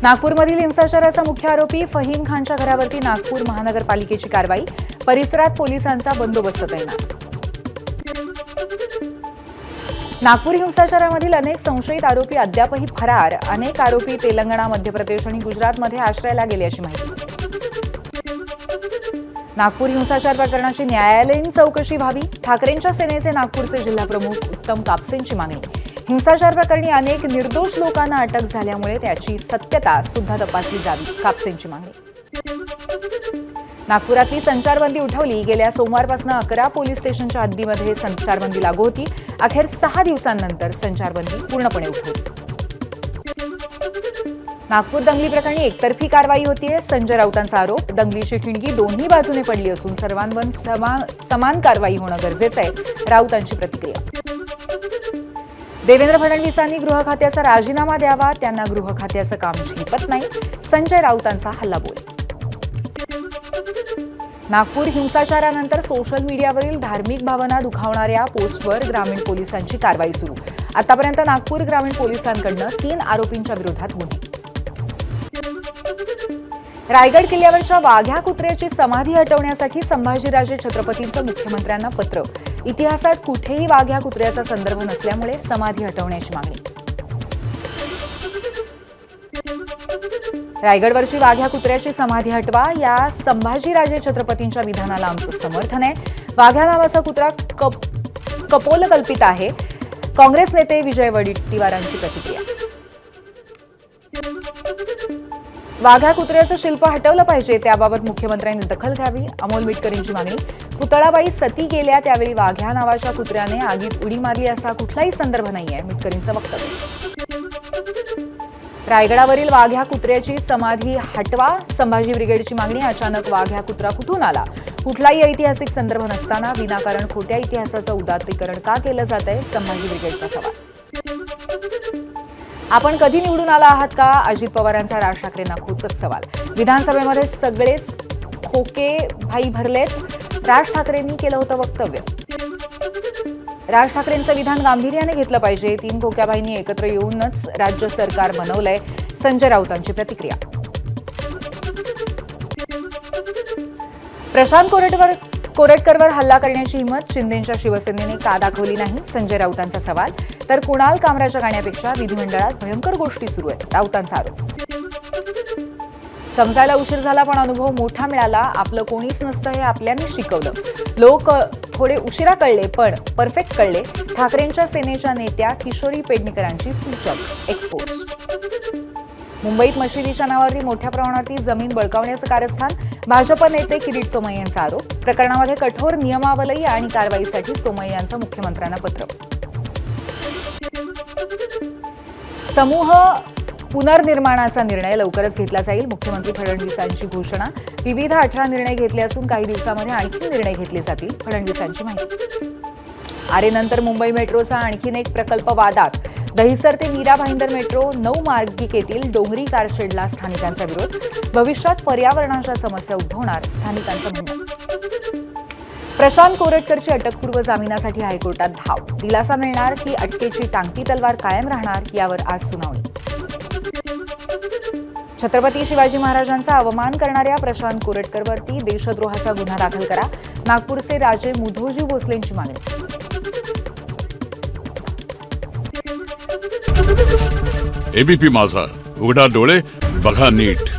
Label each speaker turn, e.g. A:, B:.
A: नागपूरमधील हिंसाचाराचा मुख्य आरोपी फहीम खानच्या घरावरती नागपूर महानगरपालिकेची कारवाई, परिसरात पोलिसांचा बंदोबस्त तैनात। नागपूर हिंसाचारामधील अनेक संशयित आरोपी अद्यापही फरार, अनेक आरोपी तेलंगणा, मध्य प्रदेश आणि गुजरातमध्ये आश्रयाला गेल्याची माहिती। नागपूर हिंसाचार प्रकरणाची न्यायालयीन चौकशी व्हावी, ठाकरेंच्या सेनेचे नागपूरचे जिल्हाप्रमुख उत्तम कापसेंची मागणी। हिंसाचार प्रकरणी अनेक निर्दोष लोकांना अटक झाल्यामुळे त्याची सत्यता सुद्धा तपासली जावी, कापसेंची मागणी। नागपुरातली संचारबंदी उठवली, गेल्या सोमवारपासून 11 पोलीस स्टेशनच्या हद्दीमध्ये संचारबंदी लागू होती। अखेर 6 दिवसांनंतर संचारबंदी पूर्णपणे उठवली। नागपूर दंगली प्रकरणी एकतर्फी कारवाई होतीये, संजय राऊतांचा आरोप। दंगलीची ठिणगी दोन्ही बाजूने पडली असून सर्वांवर समान कारवाई होणं गरजेचं आहे, राऊतांची प्रतिक्रिया। देवेंद्र फडणवीसांनी गृह खात्याचा राजीनामा द्यावा, त्यांना गृह खात्याचं काम झेपत नाही, संजय राऊतांचा हल्लाबोल। नागपूर हिंसाचारानंतर सोशल मीडियावरील धार्मिक भावना दुखावणाऱ्या पोस्टवर ग्रामीण पोलिसांची कारवाई सुरू। आतापर्यंत नागपूर ग्रामीण पोलिसांकडून 3 आरोपींच्या विरोधात गुन्हे। रायगड किल्ल्यावरच्या वाघ्या कुत्र्याची समाधी हटवण्यासाठी संभाजीराजे छत्रपतींचं मुख्यमंत्र्यांना पत्र। इतिहासात कुठेही वाघ्या कुत्र्याचा संदर्भ नसल्यामुळे समाधी हटवण्याची मागणी। रायगडवरची वाघ्या कुत्र्याची समाधी हटवा, या संभाजीराजे छत्रपतींच्या विधानाला आमचं समर्थन आहे। वाघ्या नावाचा कुत्रा कपोलकल्पित आहे, काँग्रेस नेते विजय वडेट्टीवारांची प्रतिक्रिया। वाघ्या कुत्र्याचं शिल्प हटवलं पाहिजे, त्याबाबत मुख्यमंत्र्यांनी दखल घ्यावी, अमोल मिटकरींची मागणी। पुतळाबाई सती गेल्या त्यावेळी वाघ्या नावाच्या कुत्र्याने आगीत उडी मारली असा कुठलाही संदर्भ नाहीये, मिटकरींचं वक्तव्य। रायगडावरील वाघ्या कुत्र्याची समाधी हटवा, संभाजी ब्रिगेडची मागणी। अचानक वाघ्या कुत्रा कुठून आला? कुठलाही ऐतिहासिक संदर्भ नसताना विनाकारण खोट्या इतिहासाचं उदात्तीकरण का केलं जातंय, संभाजी ब्रिगेडचा सवाल। आपण कधी निवडून आला आहात का? अजित पवारांचा राज ठाकरेंना खोचक सवाल। विधानसभेमध्ये सगळेच खोके भाई भरलेत, राज ठाकरेंनी केलं होतं वक्तव्य। राज ठाकरेंचं विधान गांभीर्याने घेतलं पाहिजे, 3 खोक्या भाईंनी एकत्र येऊनच राज्य सरकार बनवलंय, संजय राऊतांची प्रतिक्रिया। प्रशांत कोरटकरवर हल्ला करण्याची हिंमत शिंदेंच्या शिवसेनेने का दाखवली नाही, संजय राऊतांचा सवाल। तर कुणाल कामराच्या गाण्यापेक्षा विधिमंडळात भयंकर गोष्टी सुरू आहेत, राऊतांचा आरोप। समजायला उशीर झाला पण अनुभव मोठा मिळाला, आपलं कोणीच नसतं हे आपल्याने शिकवलं। लोक थोडे उशिरा कळले पण परफेक्ट कळले, ठाकरेंच्या सेनेच्या नेत्या किशोरी पेडणेकरांची सूचक एक्सपोस्ट। मुंबईत मशिदीच्या नावावरती मोठ्या प्रमाणावरती जमीन बळकावण्याचं कारस्थान, भाजप नेते किरीट सोमय्या यांचा आरोप। प्रकरणामध्ये कठोर नियमावली आणि कारवाईसाठी सोमय्या यांचं मुख्यमंत्र्यांना पत्र। समूह पुनर्निर्माणाचा निर्णय लवकरच घेतला जाईल, मुख्यमंत्री फडणवीसांची घोषणा। विविध 18 निर्णय घेतले असून काही दिवसांमध्ये आणखी निर्णय घेतले जातील, फडणवीसांची माहिती। आरेनंतर मुंबई मेट्रोचा आणखीन एक प्रकल्प वादात, दहिसर ते मीरा भाईंदर मेट्रो 9 मार्गिकेतील डोंगरी कारशेडला स्थानिकांचा विरोध। भविष्यात पर्यावरणाच्या समस्या उद्भवणार, स्थानिकांचं म्हणणं। प्रशांत कोरटकरची अटकपूर्व जामिनासाठी हायकोर्टात धाव, दिलासा मिळणार की अटकेची टांगती तलवार कायम राहणार, यावर आज सुनावणी। छत्रपती शिवाजी महाराजांचा अवमान करणाऱ्या प्रशांत कोरटकरवरती देशद्रोहाचा गुन्हा दाखल करा, नागपूरचे राजे मुधोजी भोसलेंची मागणी।
B: एबीपी माझा, उघडा डोळे बघा नीट।